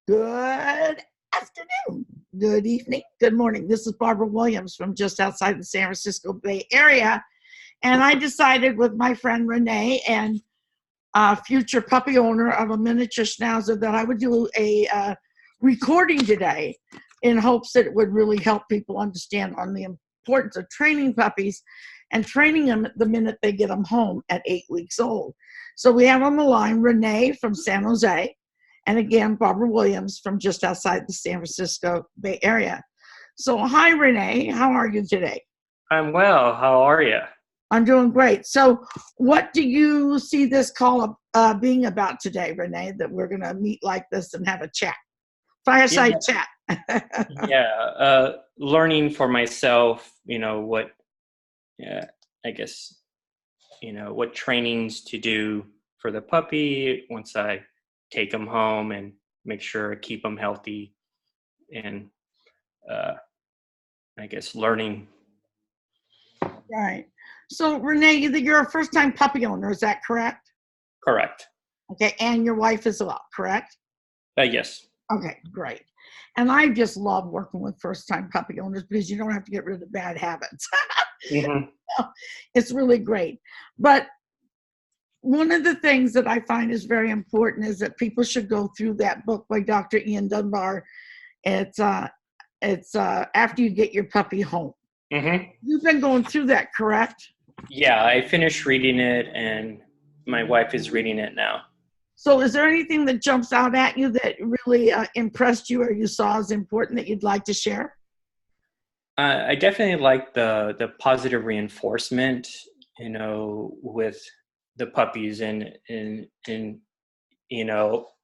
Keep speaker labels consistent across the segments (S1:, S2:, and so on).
S1: Good afternoon, good evening, good morning. This is Barbara Williams from just outside the San Francisco Bay Area. And I decided with my friend Renee and future puppy owner of a miniature schnauzer that I would do a recording today in hopes that it would really help people understand on the importance of training puppies and training them the minute they get them home at 8 weeks old. So we have on the line Renee from San Jose, and again, Barbara Williams from just outside the San Francisco Bay Area. So hi, Renee. How are you today?
S2: I'm well. How are you?
S1: I'm doing great. So what do you see this call being about today, Renee, that we're going to meet like this and have a chat? Fireside chat.
S2: Learning for myself, what, what trainings to do for the puppy once I take them home and make sure I keep them healthy and, learning.
S1: Right. So Renee, you're a first-time puppy owner, is that correct?
S2: Correct.
S1: Okay, and your wife as well, correct?
S2: Yes.
S1: Okay, great. And I just love working with first-time puppy owners because you don't have to get rid of bad habits.
S2: Mm-hmm.
S1: It's really great. But one of the things that I find is very important is that people should go through that book by Dr. Ian Dunbar. It's After You Get Your Puppy Home.
S2: Mm-hmm.
S1: You've been going through that, correct?
S2: Yeah, I finished reading it and my wife is reading it now.
S1: So is there anything that jumps out at you that really impressed you or you saw as important that you'd like to share?
S2: I definitely like the positive reinforcement, with the puppies and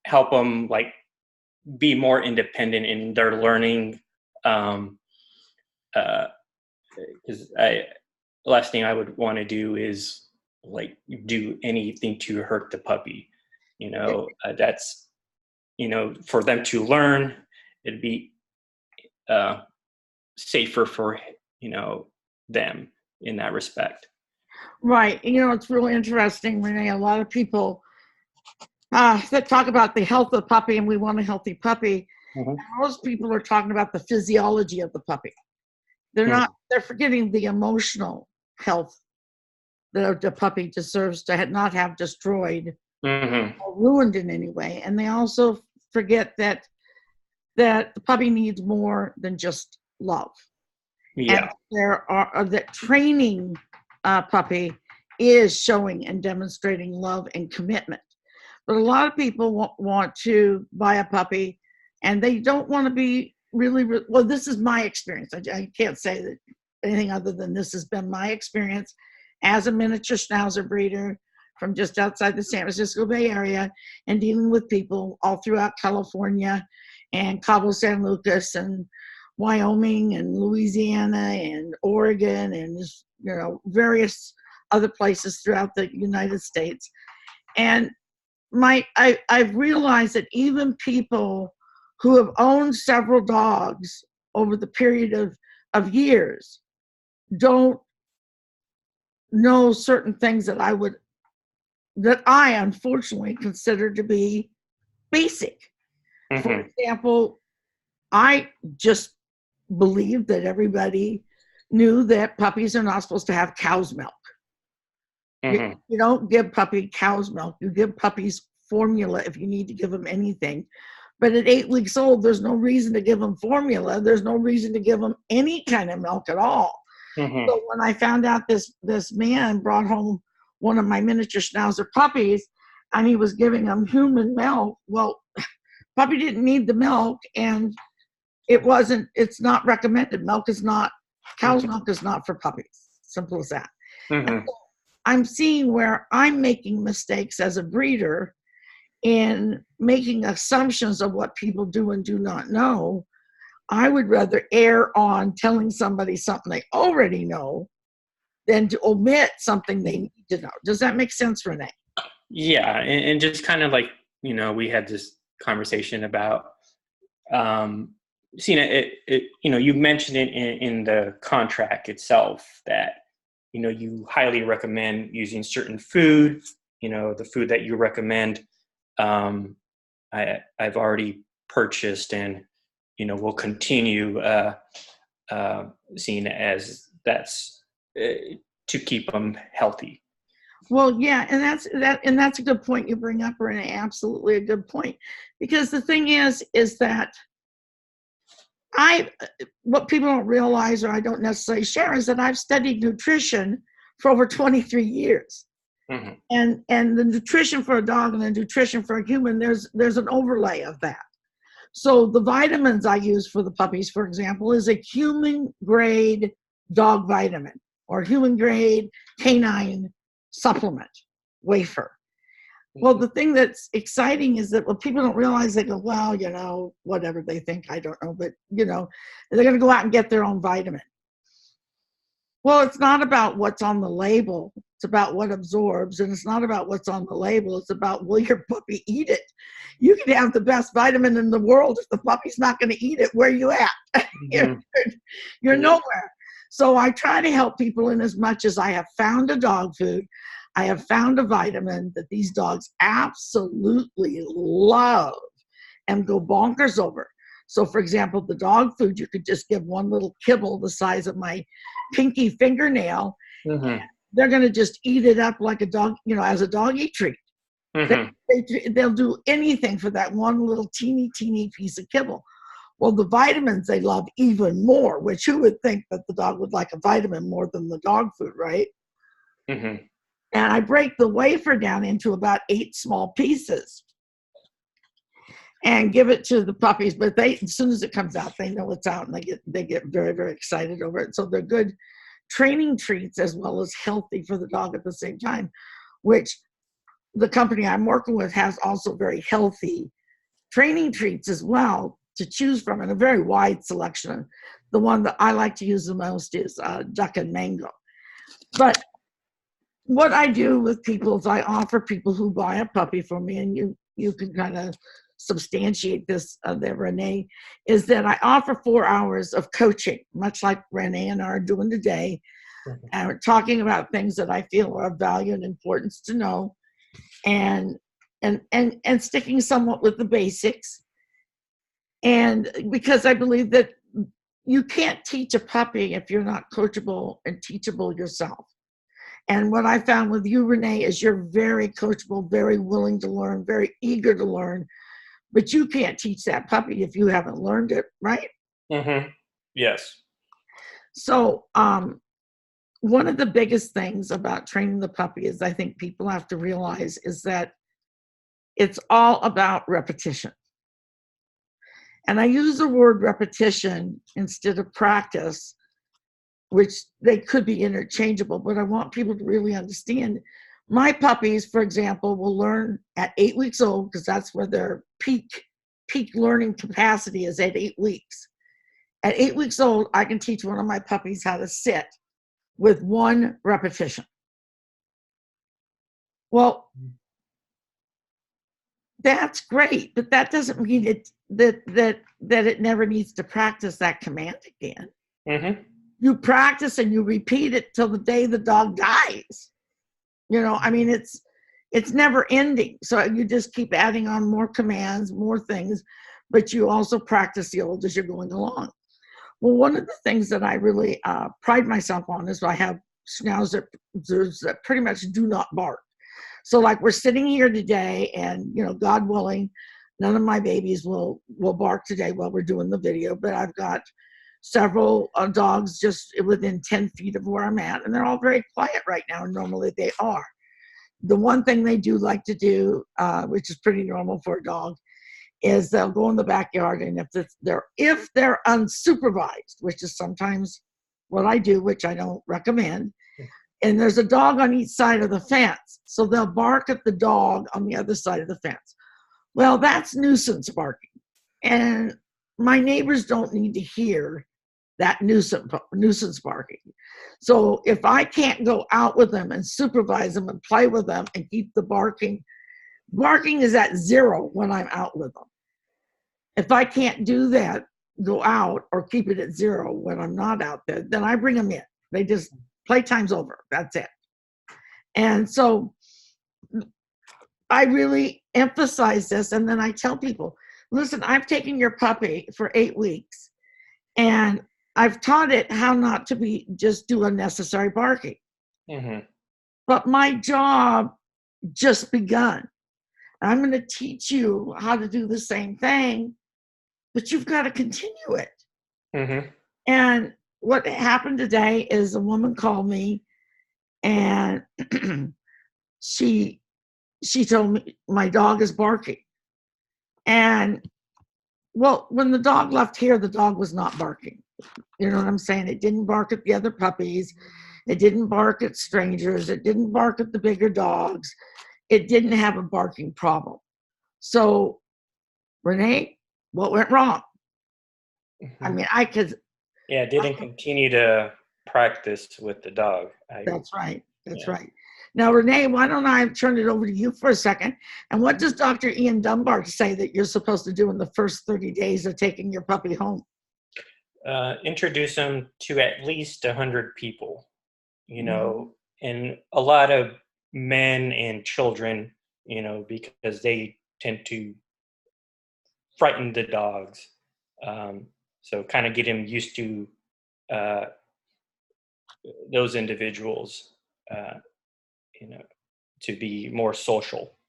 S2: help them like be more independent in their learning. Because last thing I would want to do is like do anything to hurt the puppy. That's for them to learn. It'd be safer for them in that respect.
S1: Right. It's really interesting, Renee. A lot of people that talk about the health of the puppy and we want a healthy puppy.
S2: Mm-hmm.
S1: Most people are talking about the physiology of the puppy. They're forgetting the emotional health that the puppy deserves to not have destroyed
S2: Mm-hmm.
S1: or ruined in any way. And they also forget that the puppy needs more than just love.
S2: Yeah.
S1: And that training puppy is showing and demonstrating love and commitment. But a lot of people want to buy a puppy and they don't want to be well, this is my experience. I can't say that anything other than this has been my experience as a miniature schnauzer breeder from just outside the San Francisco Bay Area and dealing with people all throughout California and Cabo San Lucas and Wyoming and Louisiana and Oregon and various other places throughout the United States. And I've realized that even people who have owned several dogs over the period of years don't know certain things that I unfortunately consider to be basic.
S2: Mm-hmm.
S1: For example, I just believed that everybody knew that puppies are not supposed to have cow's milk.
S2: Mm-hmm.
S1: You don't give puppy cow's milk. You give puppies formula if you need to give them anything. But at 8 weeks old, there's no reason to give them formula. There's no reason to give them any kind of milk at all.
S2: Mm-hmm.
S1: So when I found out this man brought home one of my miniature schnauzer puppies and he was giving them human milk, well, puppy didn't need the milk and it's not recommended. Cow's milk is not for puppies. Simple as that.
S2: Mm-hmm.
S1: I'm seeing where I'm making mistakes as a breeder in making assumptions of what people do and do not know. I would rather err on telling somebody something they already know than to omit something they need to know. Does that make sense, Renee?
S2: Yeah, and just kind of like, we had this conversation about, you mentioned it in the contract itself that, you highly recommend using certain food, the food that you recommend. I've already purchased and, will continue seen as that's to keep them healthy.
S1: Well, yeah, and that's a good point you bring up, Renee. Absolutely a good point, because the thing is that what people don't realize, or I don't necessarily share, is that I've studied nutrition for over 23 years.
S2: Mm-hmm.
S1: And the nutrition for a dog and the nutrition for a human, there's an overlay of that. So the vitamins I use for the puppies, for example, is a human grade dog vitamin or human grade canine supplement wafer. Well, the thing that's exciting is that what people don't realize, they go, well, whatever they think, I don't know, but, they're going to go out and get their own vitamin. Well, it's not about what's on the label. It's about what absorbs, and it's not about what's on the label. It's about, will your puppy eat it? You can have the best vitamin in the world. If the puppy's not going to eat it, where are you at?
S2: Mm-hmm.
S1: You're nowhere. So I try to help people in as much as I have found a dog food. I have found a vitamin that these dogs absolutely love and go bonkers over. So, for example, the dog food, you could just give one little kibble the size of my pinky fingernail.
S2: Mm-hmm.
S1: They're going to just eat it up like a dog, as a doggy treat. Mm-hmm. They'll do anything for that one little teeny piece of kibble. Well, the vitamins they love even more, which who would think that the dog would like a vitamin more than the dog food, right?
S2: Mm-hmm.
S1: And I break the wafer down into about 8 small pieces and give it to the puppies. But as soon as it comes out, they know it's out, and they get very, very excited over it. So they're good training treats as well as healthy for the dog at the same time, which the company I'm working with has also very healthy training treats as well to choose from, and a very wide selection. The one that I like to use the most is duck and mango. But what I do with people is I offer people who buy a puppy from me, and you can kind of substantiate this there, Renee, is that I offer 4 hours of coaching, much like Renee and I are doing today. Mm-hmm. And we're talking about things that I feel are of value and importance to know, and sticking somewhat with the basics. And because I believe that you can't teach a puppy if you're not coachable and teachable yourself. And what I found with you, Renee, is you're very coachable, very willing to learn, very eager to learn, but you can't teach that puppy if you haven't learned it, right?
S2: Mm-hmm. Yes.
S1: So one of the biggest things about training the puppy is I think people have to realize is that it's all about repetition. And I use the word repetition instead of practice, which they could be interchangeable, but I want people to really understand. My puppies, for example, will learn at 8 weeks old, because that's where their peak learning capacity is, at 8 weeks. At 8 weeks old, I can teach one of my puppies how to sit with 1 repetition. Well, that's great, but that doesn't mean that it never needs to practice that command again.
S2: Mm-hmm.
S1: You practice and you repeat it till the day the dog dies. I mean, it's never ending. So you just keep adding on more commands, more things, but you also practice the old as you're going along. Well, one of the things that I really pride myself on is I have schnauzers that pretty much do not bark. So like we're sitting here today, and God willing, none of my babies will bark today while we're doing the video, but I've got several dogs just within 10 feet of where I'm at, and they're all very quiet right now, and normally they are. The one thing they do like to do, which is pretty normal for a dog, is they'll go in the backyard, and if they're unsupervised, which is sometimes what I do, which I don't recommend, and there's a dog on each side of the fence, so they'll bark at the dog on the other side of the fence. Well, that's nuisance barking, and my neighbors don't need to hear that nuisance barking. So if I can't go out with them and supervise them and play with them and keep the barking is at 0 when I'm out with them. If I can't do that, go out or keep it at 0 when I'm not out there, then I bring them in. They just, playtime's over. That's it. And so I really emphasize this, and then I tell people, listen, I've taken your puppy for 8 weeks and I've taught it how not to be just do unnecessary barking.
S2: Mm-hmm.
S1: But my job just begun. I'm going to teach you how to do the same thing, but you've got to continue it.
S2: Mm-hmm.
S1: And what happened today is a woman called me and she told me my dog is barking. And well, when the dog left here, the dog was not barking. You know what I'm saying? It didn't bark at the other puppies. It didn't bark at strangers. It didn't bark at the bigger dogs. It didn't have a barking problem. So, Renee, what went wrong? I
S2: Mm-hmm.
S1: mean, I could.
S2: Yeah, didn't continue to practice with the dog.
S1: That's right. That's
S2: Yeah.
S1: right. Now, Renee, why don't I turn it over to you for a second? And what does Dr. Ian Dunbar say that you're supposed to do in the first 30 days of taking your puppy home?
S2: Introduce them to at least 100 people,
S1: Mhm.
S2: and a lot of men and children, because they tend to frighten the dogs. So kind of get him used to uh, those individuals, uh, you know, to be more social.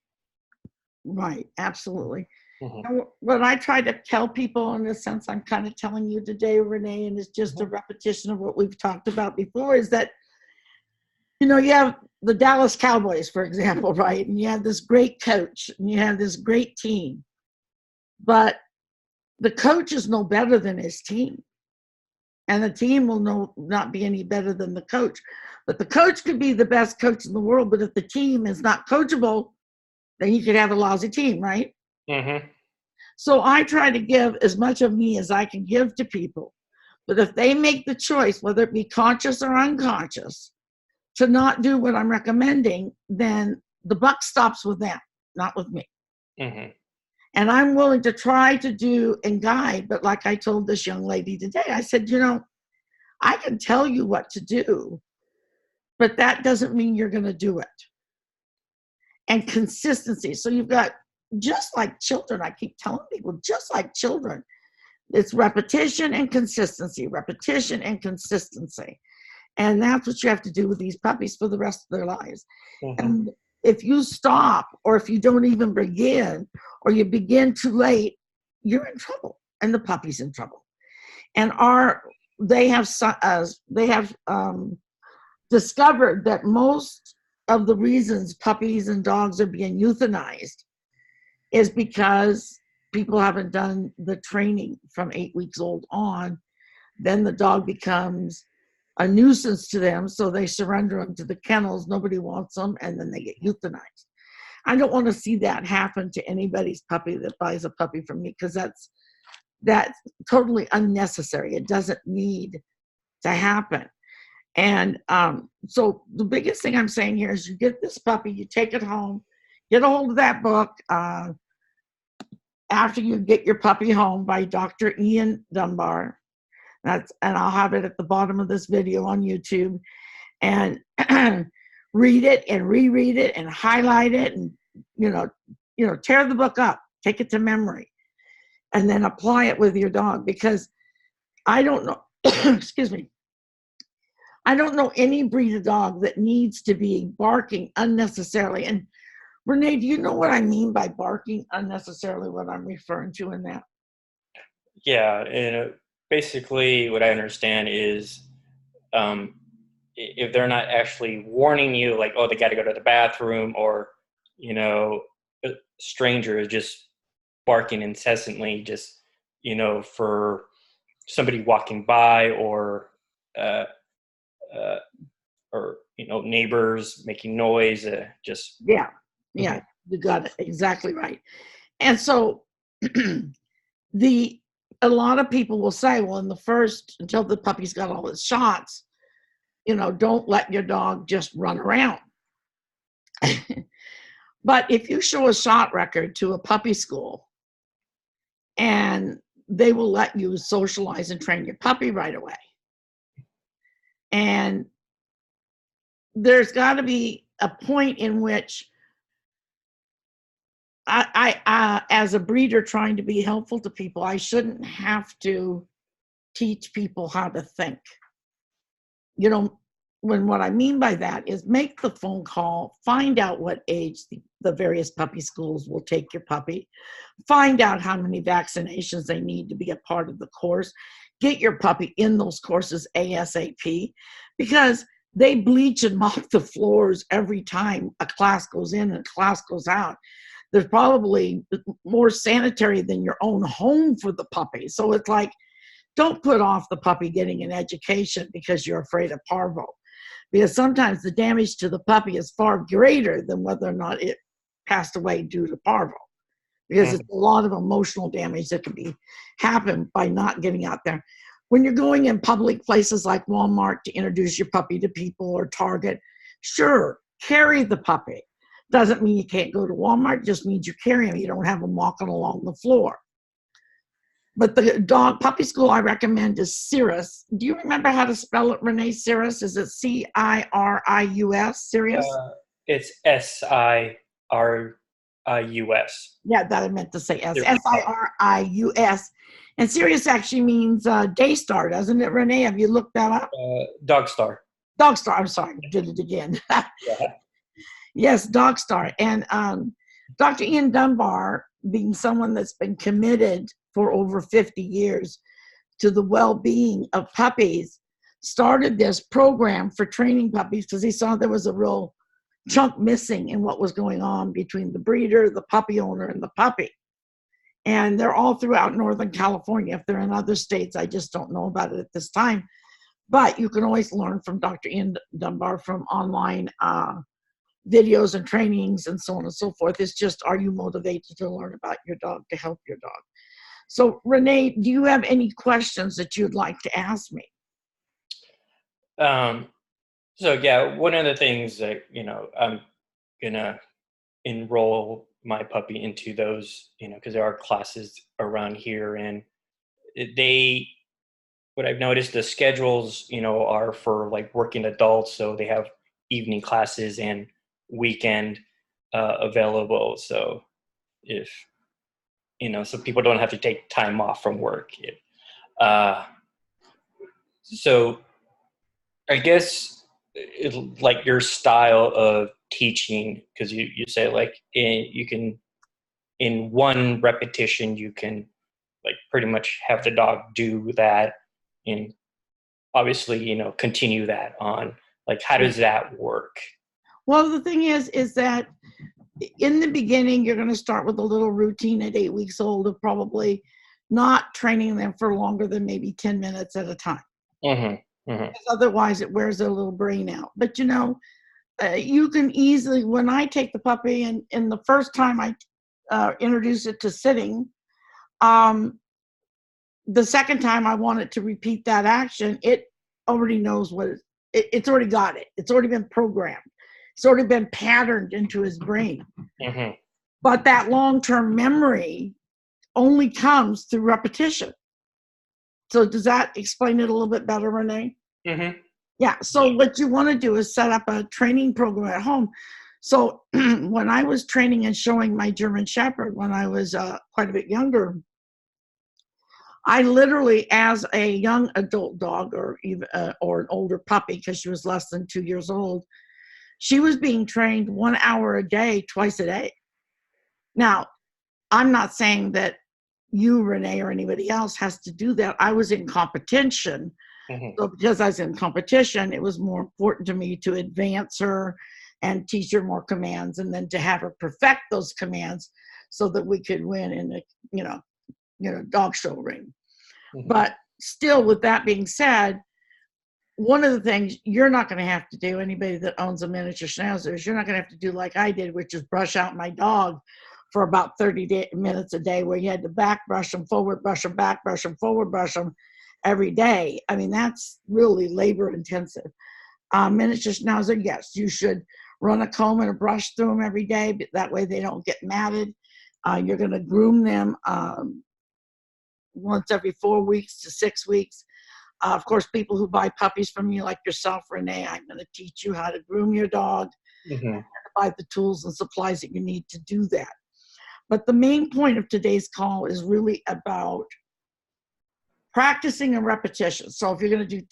S1: Right, absolutely.
S2: Hmm.
S1: And what I try to tell people in the sense I'm kind of telling you today, Renee, and it's just a
S2: Hmm.
S1: repetition of what we've talked about before, is that, you have the Dallas Cowboys, for example, right? And you have this great coach and you have this great team, but the coach is no better than his team. And the team will not be any better than the coach. But the coach could be the best coach in the world, but if the team is not coachable, then you could have a lousy team, right?
S2: Hmm.
S1: So I try to give as much of me as I can give to people. But if they make the choice, whether it be conscious or unconscious, to not do what I'm recommending, then the buck stops with them, not with me.
S2: Hmm.
S1: And I'm willing to try to do and guide. But like I told this young lady today, I said, I can tell you what to do, but that doesn't mean you're going to do it. And consistency. So you've got, just like children, I keep telling people, just like children, it's repetition and consistency, repetition and consistency. And that's what you have to do with these puppies for the rest of their lives.
S2: Hmm.
S1: And if you stop, or if you don't even begin, or you begin too late, you're in trouble, and the puppy's in trouble. And they have discovered that most of the reasons puppies and dogs are being euthanized is because people haven't done the training from 8 weeks old on. Then the dog becomes a nuisance to them, so they surrender them to the kennels. Nobody wants them, and then they get euthanized. I don't want to see that happen to anybody's puppy that buys a puppy from me, because that's totally unnecessary. It doesn't need to happen. And so the biggest thing I'm saying here is you get this puppy, you take it home, get a hold of that book. After you get your puppy home by Dr. Ian Dunbar. And I'll have it at the bottom of this video on YouTube. And read it and reread it and highlight it, and tear the book up, take it to memory, and then apply it with your dog. Because I don't know, excuse me, I don't know any breed of dog that needs to be barking unnecessarily. And Renee, do you know what I mean by barking unnecessarily, what I'm referring to in that?
S2: Yeah, and basically, what I understand is, um, if they're not actually warning you, like, oh, they got to go to the bathroom, or a stranger is just barking incessantly, just for somebody walking by, uh, uh, or neighbors making noise, just.
S1: Yeah, yeah,
S2: Mhm.
S1: you got it exactly right. And so the a lot of people will say, well, in the first, until the puppy's got all its shots, don't let your dog just run around. But if you show a shot record to a puppy school, and they will let you socialize and train your puppy right away. And there's got to be a point in which as a breeder trying to be helpful to people, I shouldn't have to teach people how to think. You know, what I mean by that is make the phone call, find out what age the various puppy schools will take your puppy, find out how many vaccinations they need to be a part of the course, get your puppy in those courses ASAP, because they bleach and mop the floors every time a class goes in and a class goes out. There's probably more sanitary than your own home for the puppy. So it's like, don't put off the puppy getting an education because you're afraid of parvo. Because sometimes the damage to the puppy is far greater than whether or not it passed away due to parvo. Because it's a lot of emotional damage that can happen by not getting out there. When you're going in public places like Walmart to introduce your puppy to people, or Target, sure, carry the puppy. Doesn't mean you can't go to Walmart, just means you carry him. You don't have him walking along the floor. But the dog puppy school I recommend is Cirrus. Do you remember how to spell it, Renee? Cirrus? Is it Cirius? Sirius?
S2: It's Sirius.
S1: Yeah, that I meant to say Sirius. And Sirius actually means day star, doesn't it, Renee? Have you looked that up?
S2: Dog star.
S1: Dog star. I'm sorry, I did it again.
S2: Yeah.
S1: Yes, dog star. And Dr. Ian Dunbar, being someone that's been committed for over 50 years to the well-being of puppies, started this program for training puppies because he saw there was a real chunk missing in what was going on between the breeder, the puppy owner, and the puppy. And they're all throughout Northern California. If they're in other states, I just don't know about it at this time. But you can always learn from Dr. Ian Dunbar from online videos and trainings and so on and so forth. It's just, are you motivated to learn about your dog, to help your dog? So Renee, do you have any questions that you'd like to ask me?
S2: So yeah, one of the things that, I'm gonna enroll my puppy into those, because there are classes around here, and what I've noticed, the schedules, are for like working adults. So they have evening classes and weekend available. So if, so people don't have to take time off from work. So I guess like your style of teaching, because you say like you can, in one repetition, you can like pretty much have the dog do that, and obviously, continue that on. Like, how does that work?
S1: Well, the thing is that in the beginning, you're going to start with a little routine at 8 weeks old of probably not training them for longer than maybe 10 minutes at a time. Because otherwise it wears their little brain out. But you can easily, when I take the puppy and the first time I introduce it to sitting, the second time I want it to repeat that action, it already knows it's already got it. It's already been programmed. It's already been patterned into his brain. But that long-term memory only comes through repetition. So does that explain it a little bit better, Renee? Yeah, so what you want to do is set up a training program at home. So when I was training and showing my German Shepherd when I was quite a bit younger, I literally, as a young adult dog or even or an older puppy, because she was less than 2 years old, she was being trained 1 hour a day, twice a day. Now, I'm not saying that you, Renee, or anybody else has to do that. I was in competition. So because I was in competition, it was more important to me to advance her and teach her more commands, and then to have her perfect those commands so that we could win in a dog show ring. But still, with that being said, one of the things you're not going to have to do, anybody that owns a miniature schnauzer, is you're not going to have to do like I did, which is brush out my dog for about 30 minutes a day, where you had to back brush them, forward brush them, back brush them, forward brush them every day. I mean, that's really labor intensive. Miniature schnauzer, yes, you should run a comb and a brush through them every day, but that way they don't get matted. You're going to groom them once every 4 weeks to 6 weeks. Of course, people who buy puppies from you, like yourself, Renee, I'm going to teach you how to groom your dog, and buy the tools and supplies that you need to do that. But the main point of today's call is really about practicing and repetition. So if you're going to do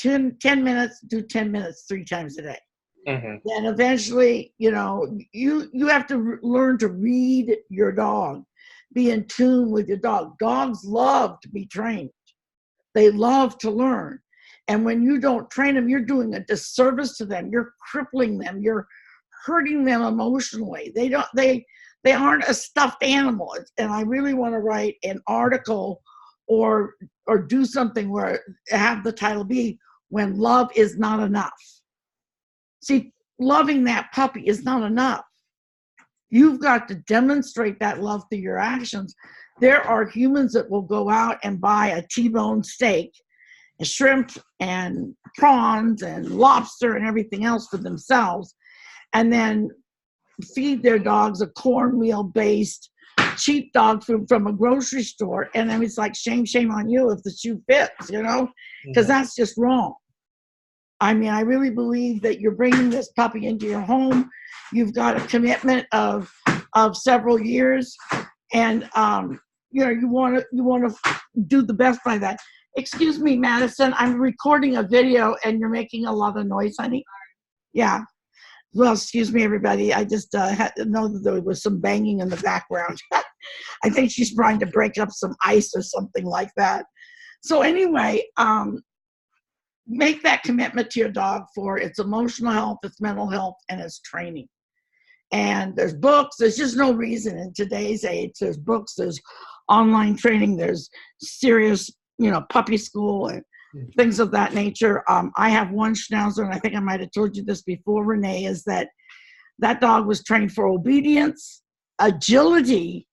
S1: 10 minutes, do 10 minutes 3 times a day.
S2: Mm-hmm.
S1: Then eventually, you have to learn to read your dog, be in tune with your dog. Dogs love to be trained. They love to learn. And when you don't train them, you're doing a disservice to them. You're crippling them. You're hurting them emotionally. They aren't a stuffed animal. And I really want to write an article or do something where have the title be When Love Is Not Enough. See, loving that puppy is not enough. You've got to demonstrate that love through your actions. There are humans that will go out and buy a T-bone steak and shrimp and prawns and lobster and everything else for themselves, and then feed their dogs a cornmeal-based cheap dog food from a grocery store. And then it's like, shame on you if the shoe fits, because that's just wrong. I mean, I really believe that you're bringing this puppy into your home. You've got a commitment of several years, and you want to do the best by that. Excuse me, Madison, I'm recording a video and you're making a lot of noise, honey. Yeah. Well, excuse me, everybody. I just had to know that there was some banging in the background. I think she's trying to break up some ice or something like that. So anyway, make that commitment to your dog for its emotional health, its mental health, and its training. And there's books. There's just no reason in today's age. There's books. There's online training. There's serious, puppy school and things of that nature. I have one Schnauzer, and I think I might have told you this before, Renee, is that dog was trained for obedience, agility,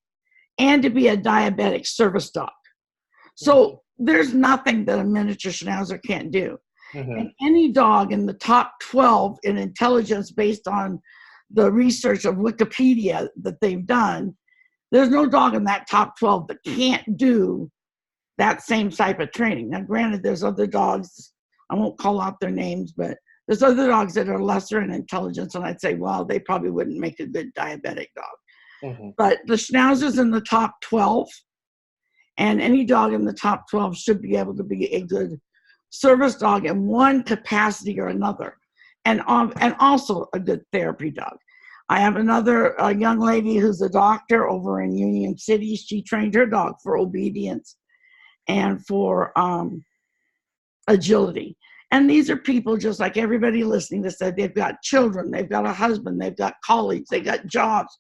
S1: and to be a diabetic service dog. So there's nothing that a miniature Schnauzer can't do. Mm-hmm. And any dog in the top 12 in intelligence based on the research of Wikipedia that they've done, there's no dog in that top 12 that can't do that same type of training. Now, granted, there's other dogs, I won't call out their names, but there's other dogs that are lesser in intelligence, and I'd say, well, they probably wouldn't make a good diabetic dog. Mm-hmm. But the Schnauzer's in the top 12, and any dog in the top 12 should be able to be a good service dog in one capacity or another, and also a good therapy dog. I have another young lady who's a doctor over in Union City. She trained her dog for obedience and for agility. And these are people just like everybody listening that said they've got children, they've got a husband, they've got colleagues, they've got jobs.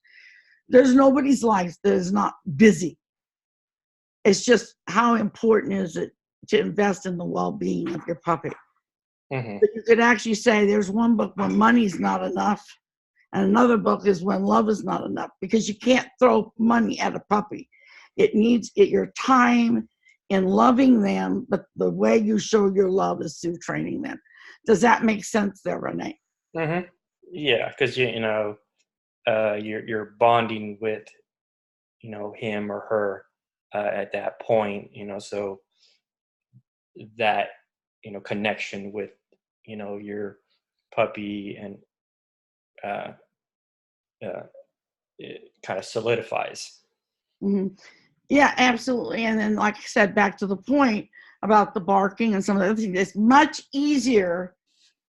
S1: There's nobody's life that is not busy. It's just how important is it to invest in the well-being of your puppy. Mm-hmm. But you could actually say there's one book when money's not enough, and another book is when love is not enough, because you can't throw money at a puppy. It needs your time in loving them, but the way you show your love is through training them. Does that make sense there, Renee?
S2: Mm-hmm. Yeah, because you're bonding with him or her at that point, so that connection with your puppy and it kind of solidifies.
S1: Mm-hmm. Yeah, absolutely. And then, like I said, back to the point about the barking and some of the other things, it's much easier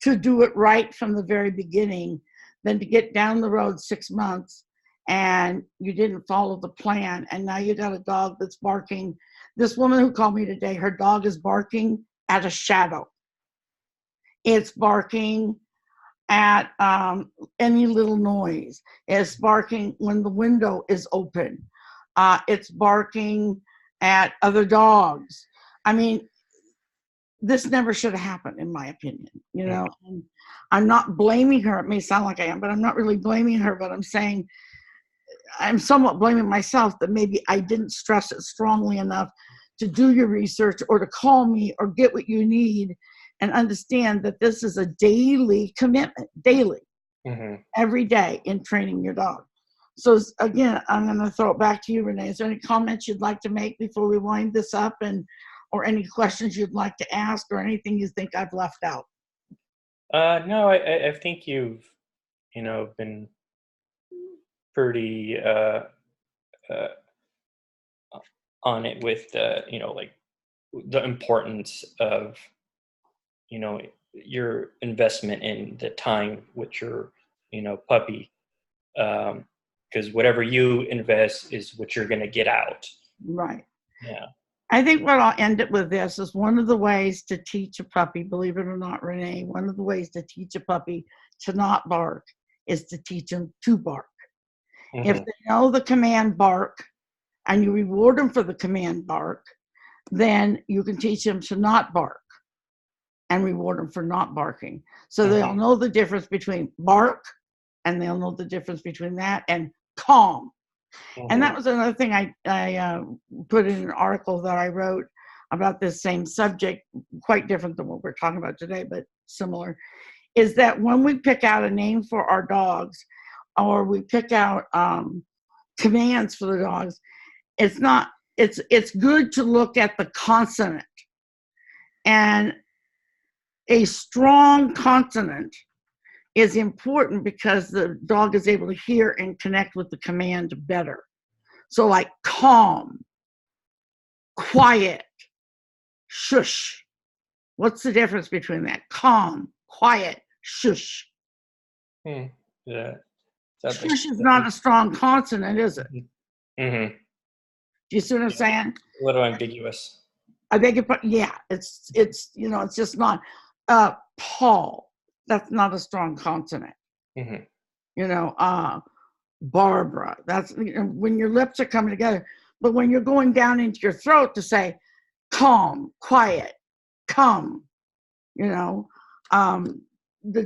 S1: to do it right from the very beginning than to get down the road 6 months and you didn't follow the plan. And now you got a dog that's barking. This woman who called me today, her dog is barking at a shadow. It's barking at any little noise. It's barking when the window is open. It's barking at other dogs. I mean, this never should have happened, in my opinion. And I'm not blaming her. It may sound like I am, but I'm not really blaming her. But I'm saying I'm somewhat blaming myself that maybe I didn't stress it strongly enough to do your research or to call me or get what you need and understand that this is a daily commitment, mm-hmm. every day in training your dog. So again, I'm going to throw it back to you, Renee. Is there any comments you'd like to make before we wind this up, or any questions you'd like to ask, or anything you think I've left out?
S2: No, I think you've, been pretty on it with the, like the importance of, your investment in the time with your, puppy. Because whatever you invest is what you're going to get out.
S1: Right.
S2: Yeah.
S1: I think what I'll end it with this is one of the ways to teach a puppy, believe it or not, Renee, one of the ways to teach a puppy to not bark is to teach them to bark. If they know the command bark and you reward them for the command bark, then you can teach them to not bark and reward them for not barking. So they'll know the difference between bark, and they'll know the difference between that and calm. And that was another thing I put in an article that I wrote about this same subject, quite different than what we're talking about today, but similar, is that when we pick out a name for our dogs, or we pick out commands for the dogs, it's good to look at the consonant. And a strong consonant is important because the dog is able to hear and connect with the command better. So like calm, quiet, shush. What's the difference between that? Calm, quiet, shush.
S2: Yeah.
S1: Shush is not a strong consonant, is it?
S2: Mm-hmm.
S1: Do you see what I'm saying?
S2: A little ambiguous.
S1: I beg your pardon. Yeah, it's it's just not. Paul, that's not a strong consonant. Barbara, that's when your lips are coming together. But when you're going down into your throat to say calm, quiet, come, the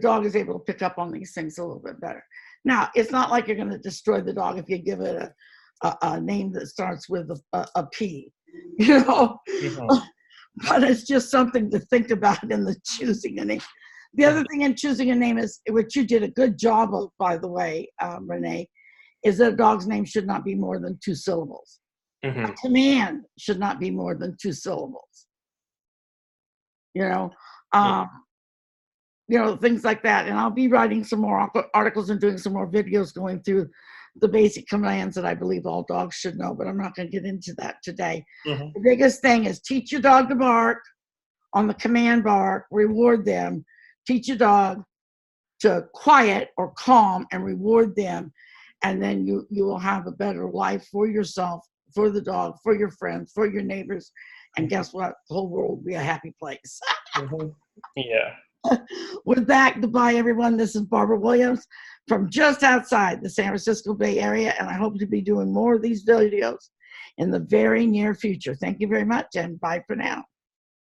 S1: dog is able to pick up on these things a little bit better. Now, it's not like you're going to destroy the dog if you give it a name that starts with a P, but it's just something to think about in the choosing a name. The other thing in choosing a name is, which you did a good job of, by the way, Renee, is that a dog's name should not be more than 2 syllables. A command should not be more than 2 syllables. Things like that. And I'll be writing some more articles and doing some more videos going through the basic commands that I believe all dogs should know, but I'm not going to get into that today. The biggest thing is teach your dog to bark on the command bark, reward them. Teach your dog to quiet or calm and reward them. And then you will have a better life for yourself, for the dog, for your friends, for your neighbors. And guess what? The whole world will be a happy place.
S2: Yeah.
S1: With that, goodbye, everyone. This is Barbara Williams from just outside the San Francisco Bay Area, and I hope to be doing more of these videos in the very near future. Thank you very much, and bye for now.